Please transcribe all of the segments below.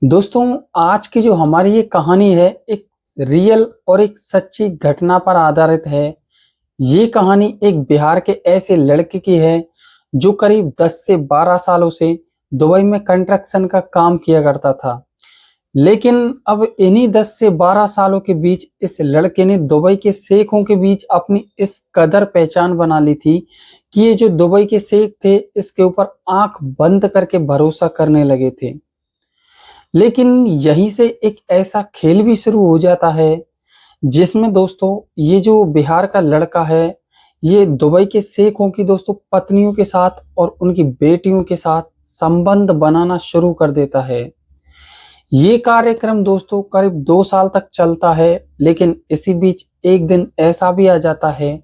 दोस्तों, आज की जो हमारी ये कहानी है एक रियल और एक सच्ची घटना पर आधारित है। ये कहानी एक बिहार के ऐसे लड़के की है जो करीब 10 से 12 सालों से दुबई में कंस्ट्रक्शन का काम किया करता था। लेकिन अब इन्हीं 10 से 12 सालों के बीच इस लड़के ने दुबई के शेखों के बीच अपनी इस कदर पहचान बना ली थी कि ये जो दुबई के शेख थे इसके ऊपर आंख बंद करके भरोसा करने लगे थे। लेकिन यहीं से एक ऐसा खेल भी शुरू हो जाता है जिसमें दोस्तों ये जो बिहार का लड़का है ये दुबई के शेखों की दोस्तों पत्नियों के साथ और उनकी बेटियों के साथ संबंध बनाना शुरू कर देता है। ये कार्यक्रम दोस्तों करीब 2 साल तक चलता है। लेकिन इसी बीच एक दिन ऐसा भी आ जाता है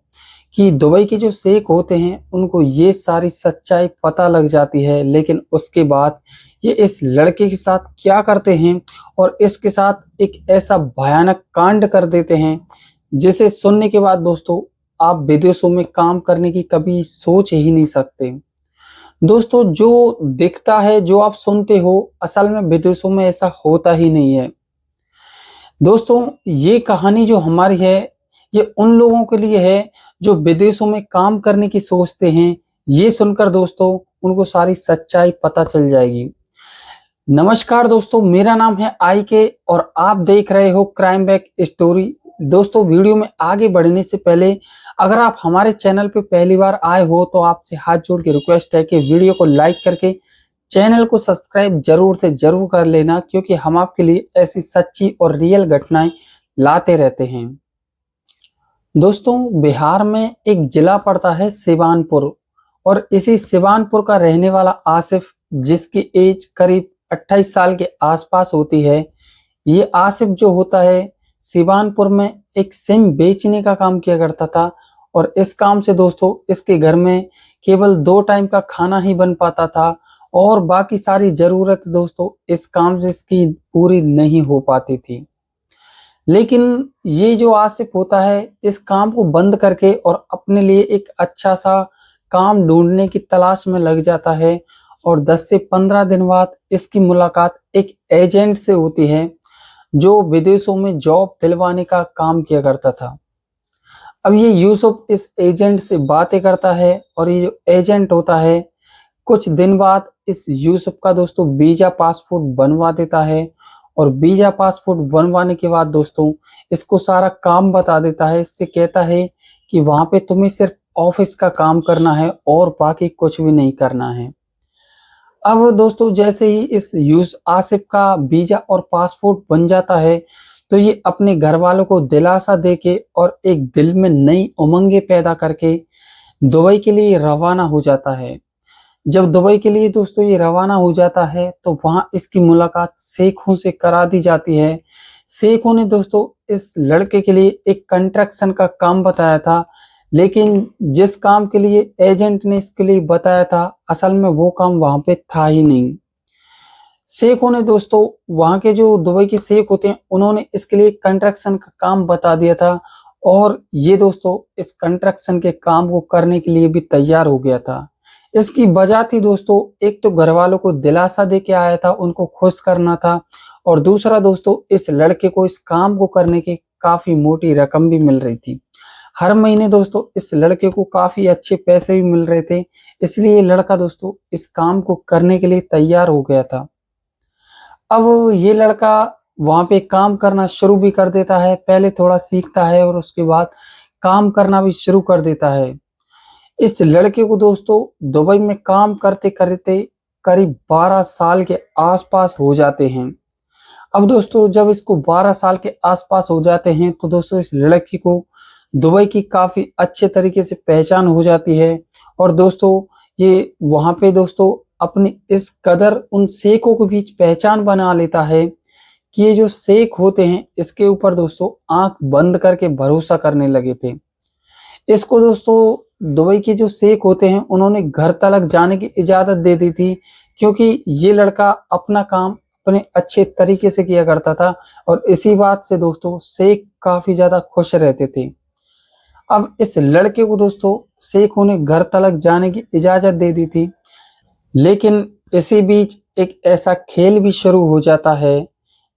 कि दुबई के जो शेख होते हैं उनको ये सारी सच्चाई पता लग जाती है। लेकिन उसके बाद ये इस लड़के के साथ क्या करते हैं और इसके साथ एक ऐसा भयानक कांड कर देते हैं जिसे सुनने के बाद दोस्तों आप विदेशों में काम करने की कभी सोच ही नहीं सकते। दोस्तों, जो दिखता है, जो आप सुनते हो, असल में विदेशों में ऐसा होता ही नहीं है। दोस्तों, ये कहानी जो हमारी है ये उन लोगों के लिए है जो विदेशों में काम करने की सोचते हैं। ये सुनकर दोस्तों उनको सारी सच्चाई पता चल जाएगी। नमस्कार दोस्तों, मेरा नाम है आई के और आप देख रहे हो क्राइम बैक स्टोरी। दोस्तों, वीडियो में आगे बढ़ने से पहले अगर आप हमारे चैनल पे पहली बार आए हो तो आपसे हाथ जोड़ के रिक्वेस्ट है कि वीडियो को लाइक करके चैनल को सब्सक्राइब जरूर से जरूर कर लेना, क्योंकि हम आपके लिए ऐसी सच्ची और रियल घटनाएं लाते रहते हैं। दोस्तों, बिहार में एक जिला पड़ता है सिवानपुर और इसी सिवानपुर का रहने वाला आसिफ, जिसकी एज करीब 28 साल के आसपास होती है। ये आसिफ जो होता है सिवानपुर में एक सिम बेचने का काम किया करता था और इस काम से दोस्तों इसके घर में केवल 2 टाइम का खाना ही बन पाता था और बाकी सारी जरूरत दोस्तों इस काम से इसकी पूरी नहीं हो पाती थी। लेकिन ये जो आसिफ होता है इस काम को बंद करके और अपने लिए एक अच्छा सा काम ढूंढने की तलाश में लग जाता है और 10 से 15 दिन बाद इसकी मुलाकात एक एजेंट से होती है जो विदेशों में जॉब दिलवाने का काम किया करता था। अब ये यूसुफ इस एजेंट से बातें करता है और ये जो एजेंट होता है कुछ दिन बाद इस यूसुफ का दोस्तों वीजा पासपोर्ट बनवा देता है और वीजा पासपोर्ट बनवाने के बाद दोस्तों इसको सारा काम बता देता है। इससे कहता है कि वहां पे तुम्हें सिर्फ ऑफिस का काम करना है और बाकी कुछ भी नहीं करना है। अब दोस्तों जैसे ही इस यूस आसिफ का वीजा और पासपोर्ट बन जाता है तो ये अपने घर वालों को दिलासा देके और एक दिल में नई उमंगे पैदा करके दुबई के लिए रवाना हो जाता है। जब दुबई के लिए दोस्तों ये रवाना हो जाता है तो वहां इसकी मुलाकात शेखों से करा दी जाती है। शेखों ने दोस्तों इस लड़के के लिए एक कंस्ट्रक्शन का काम बताया था, लेकिन जिस काम के लिए एजेंट ने इसके लिए बताया था असल में वो काम वहां पे था ही नहीं। शेखों ने दोस्तों वहां के जो दुबई के शेख होते हैं उन्होंने इसके लिए कंस्ट्रक्शन का काम बता दिया था और ये दोस्तों इस कंस्ट्रक्शन के काम को करने के लिए भी तैयार हो गया था। इसकी वजह थी दोस्तों एक तो घर वालों को दिलासा दे के आया था, उनको खुश करना था और दूसरा दोस्तों इस लड़के को इस काम को करने की काफी मोटी रकम भी मिल रही थी। हर महीने दोस्तों इस लड़के को काफी अच्छे पैसे भी मिल रहे थे, इसलिए ये लड़का दोस्तों इस काम को करने के लिए तैयार हो गया था। अब ये लड़का वहां पे काम करना शुरू भी कर देता है। पहले थोड़ा सीखता है और उसके बाद काम करना भी शुरू कर देता है। इस लड़के को दोस्तों दुबई में काम करते करते करीब 12 साल के आसपास हो जाते हैं। अब दोस्तों जब इसको 12 साल के आसपास हो जाते हैं तो दोस्तों इस लड़की को दुबई की काफी अच्छे तरीके से पहचान हो जाती है और दोस्तों ये वहां पे दोस्तों अपनी इस कदर उन शेखों के बीच पहचान बना लेता है कि ये जो शेख होते हैं इसके ऊपर दोस्तों आंख बंद करके भरोसा करने लगे थे। इसको दोस्तों दुबई के जो शेख होते हैं उन्होंने घर तक जाने की इजाजत दे दी थी, क्योंकि ये लड़का अपना काम अपने अच्छे तरीके से किया करता था और इसी बात से दोस्तों शेख काफी ज्यादा खुश रहते थे। अब इस लड़के को दोस्तों शेखों ने घर तक जाने की इजाजत दे दी थी, लेकिन इसी बीच एक ऐसा खेल भी शुरू हो जाता है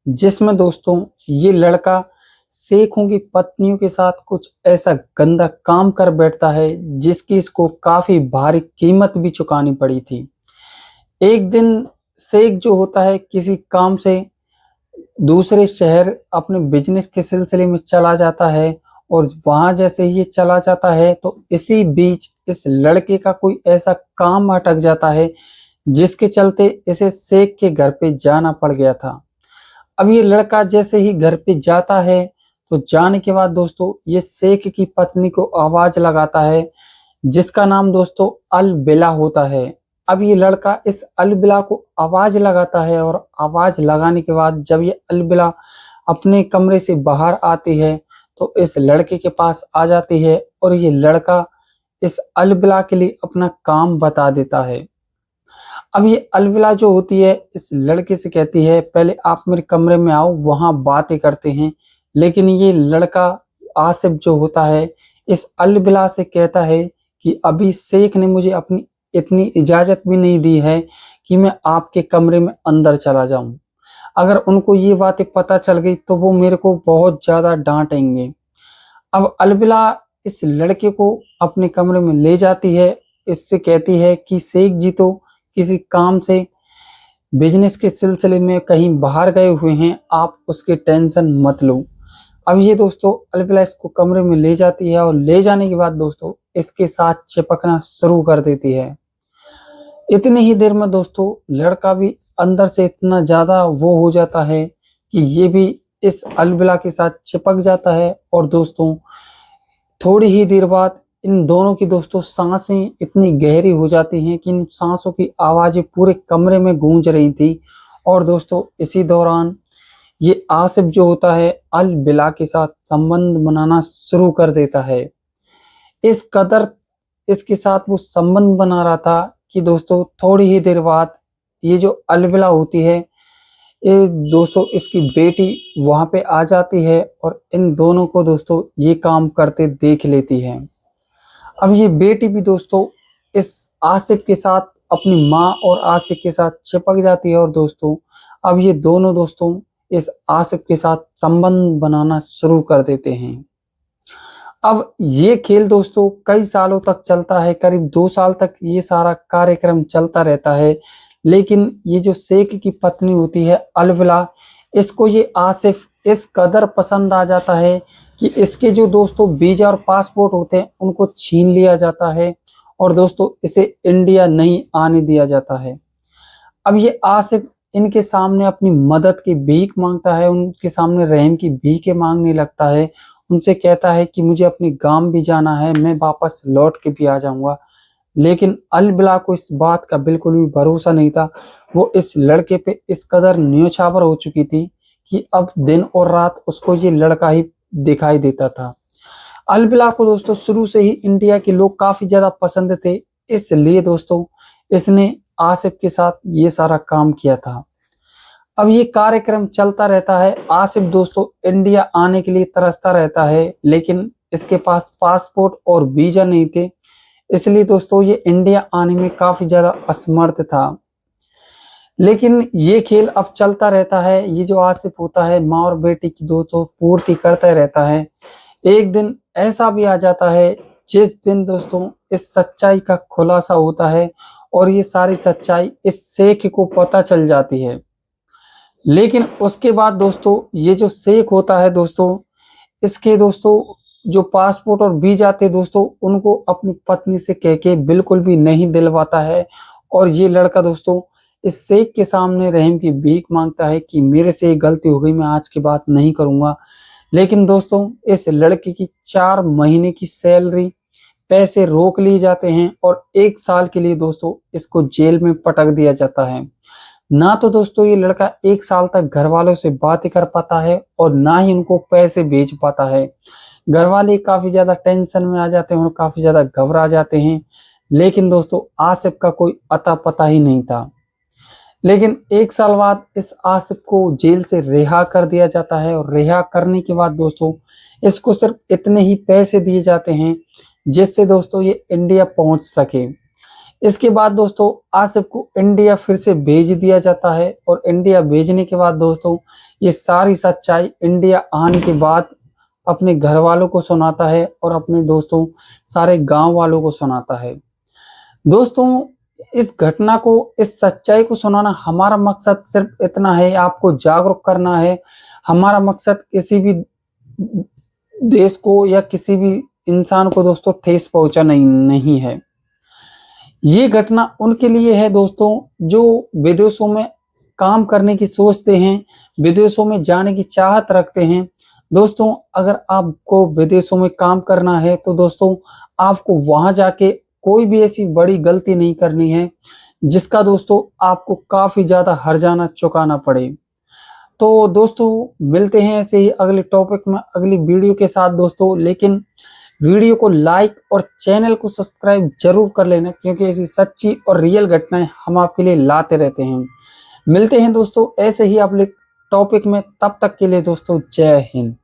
जिसमें दोस्तों ये लड़का शेखों की पत्नियों के साथ कुछ ऐसा गंदा काम कर बैठता है जिसकी इसको काफी भारी कीमत भी चुकानी पड़ी थी। एक दिन शेख जो होता है किसी काम से दूसरे शहर अपने बिजनेस के सिलसिले में चला जाता है और वहां जैसे ही ये चला जाता है तो इसी बीच इस लड़के का कोई ऐसा काम अटक जाता है जिसके चलते इसे शेख के घर पे जाना पड़ गया था। अब ये लड़का जैसे ही घर पे जाता है तो जाने के बाद दोस्तों ये शेख की पत्नी को आवाज लगाता है जिसका नाम दोस्तों अलबिला होता है। अब ये लड़का इस अलबिला को आवाज लगाता है और आवाज लगाने के बाद जब ये अलबिला अपने कमरे से बाहर आती है तो इस लड़के के पास आ जाती है और ये लड़का इस अलबिला के लिए अपना काम बता देता है। अब ये अलविला जो होती है इस लड़के से कहती है पहले आप मेरे कमरे में आओ वहां बातें करते हैं, लेकिन ये लड़का आसिफ जो होता है इस अलविला से कहता है कि अभी शेख ने मुझे अपनी इतनी इजाजत भी नहीं दी है कि मैं आपके कमरे में अंदर चला जाऊं। अगर उनको ये बातें पता चल गई तो वो मेरे को बहुत ज्यादा डांटेंगे। अब अलविला इस लड़के को अपने कमरे में ले जाती है, इससे कहती है कि शेख जी तो किसी काम से बिजनेस के सिलसिले में कहीं बाहर गए हुए हैं, आप उसकी टेंशन मत लो। अब ये दोस्तों अलबिला इसको कमरे में ले जाती है और ले जाने के बाद दोस्तों इसके साथ चिपकना शुरू कर देती है। इतनी ही देर में दोस्तों लड़का भी अंदर से इतना ज्यादा वो हो जाता है कि ये भी इस अलबिला के साथ चिपक जाता है और दोस्तों थोड़ी ही देर बाद इन दोनों की दोस्तों सांसें इतनी गहरी हो जाती हैं कि इन सांसों की आवाजें पूरे कमरे में गूंज रही थी। और दोस्तों इसी दौरान ये आसिफ जो होता है अलबिला के साथ संबंध बनाना शुरू कर देता है। इस कदर इसके साथ वो संबंध बना रहा था कि दोस्तों थोड़ी ही देर बाद ये जो अलबिला होती है ये दोस्तों इसकी बेटी वहां पे आ जाती है और इन दोनों को दोस्तों ये काम करते देख लेती है। अब ये बेटी भी दोस्तों इस आसिफ के साथ अपनी माँ और आसिफ के साथ चिपक जाती है और दोस्तों अब ये दोनों दोस्तों इस आसिफ के साथ संबंध बनाना शुरू कर देते हैं। अब ये खेल दोस्तों कई सालों तक चलता है, करीब 2 साल तक ये सारा कार्यक्रम चलता रहता है। लेकिन ये जो शेख की पत्नी होती है अलविला, इसको ये आसिफ इस कदर पसंद आ जाता है कि इसके जो दोस्तों वीजा और पासपोर्ट होते हैं उनको छीन लिया जाता है और दोस्तों इसे इंडिया नहीं आने दिया जाता है। अब ये आसिफ इनके सामने अपनी मदद की भीख मांगता है, उनके सामने रहम की भीखें मांगने लगता है। उनसे कहता है कि मुझे अपने गांव भी जाना है, मैं वापस लौट के भी आ जाऊंगा। लेकिन अलबिला को इस बात का बिल्कुल भी भरोसा नहीं था। वो इस लड़के पे इस कदर न्योछावर हो चुकी थी कि अब दिन और रात उसको ये लड़का ही दिखाई देता था। अलबिला को दोस्तों शुरू से ही इंडिया के लोग काफी ज्यादा पसंद थे, इसलिए दोस्तों इसने आसिफ के साथ ये सारा काम किया था। अब ये कार्यक्रम चलता रहता है, आसिफ दोस्तों इंडिया आने के लिए तरसता रहता है, लेकिन इसके पास पासपोर्ट और वीजा नहीं थे, इसलिए दोस्तों ये इंडिया आने में काफी ज्यादा असमर्थ था। लेकिन ये खेल अब चलता रहता है, ये जो आसिफ होता है माँ और बेटी की दोस्तों पूर्ति करता रहता है। एक दिन ऐसा भी आ जाता है जिस दिन दोस्तों इस सच्चाई का खुलासा होता है और ये सारी सच्चाई इस शेख को पता चल जाती है। लेकिन उसके बाद दोस्तों ये जो शेख होता है दोस्तों, इसके दोस्तों जो पासपोर्ट और वीजा थे दोस्तों उनको अपनी पत्नी से कह के बिल्कुल भी नहीं दिलवाता है और ये लड़का दोस्तों इस शेख के सामने रहम की भीख मांगता है कि मेरे से ये गलती हो गई, मैं आज के बाद नहीं करूंगा। लेकिन दोस्तों इस लड़के की 4 महीने की सैलरी पैसे रोक लिए जाते हैं और 1 साल के लिए दोस्तों इसको जेल में पटक दिया जाता है। ना तो दोस्तों ये लड़का 1 साल तक घर वालों से बातें कर पाता है और ना ही उनको पैसे भेज पाता है। घर वाले काफी ज्यादा टेंशन में आ जाते हैं और काफी ज्यादा घबरा जाते हैं। लेकिन दोस्तों आसिफ का कोई अता पता ही नहीं था। लेकिन 1 साल बाद इस आसिफ को जेल से रिहा कर दिया जाता है और रिहा करने के बाद दोस्तों इसको सिर्फ इतने ही पैसे दिए जाते हैं जिससे दोस्तों ये इंडिया पहुंच सके। इसके बाद दोस्तों आसिफ को इंडिया फिर से भेज दिया जाता है और इंडिया भेजने के बाद दोस्तों ये सारी सच्चाई इंडिया आने के बाद अपने घर वालों को सुनाता है और अपने दोस्तों सारे गांव वालों को सुनाता है। दोस्तों इस घटना को, इस सच्चाई को सुनाना हमारा मकसद सिर्फ इतना है, आपको जागरूक करना है। हमारा मकसद किसी भी देश को या किसी भी इंसान को दोस्तों ठेस पहुंचाना नहीं है। ये घटना उनके लिए है दोस्तों जो विदेशों में काम करने की सोचते हैं, विदेशों में जाने की चाहत रखते हैं। दोस्तों अगर आपको विदेशों में काम करना है तो दोस्तों आपको वहां जाके कोई भी ऐसी बड़ी गलती नहीं करनी है जिसका दोस्तों आपको काफी ज्यादा हर्जाना चुकाना पड़े। तो दोस्तों मिलते हैं ऐसे ही अगले टॉपिक में अगली वीडियो के साथ दोस्तों, लेकिन वीडियो को लाइक और चैनल को सब्सक्राइब जरूर कर लेना, क्योंकि ऐसी सच्ची और रियल घटनाएं हम आपके लिए लाते रहते हैं। मिलते हैं दोस्तों ऐसे ही अगले टॉपिक में, तब तक के लिए दोस्तों जय हिंद।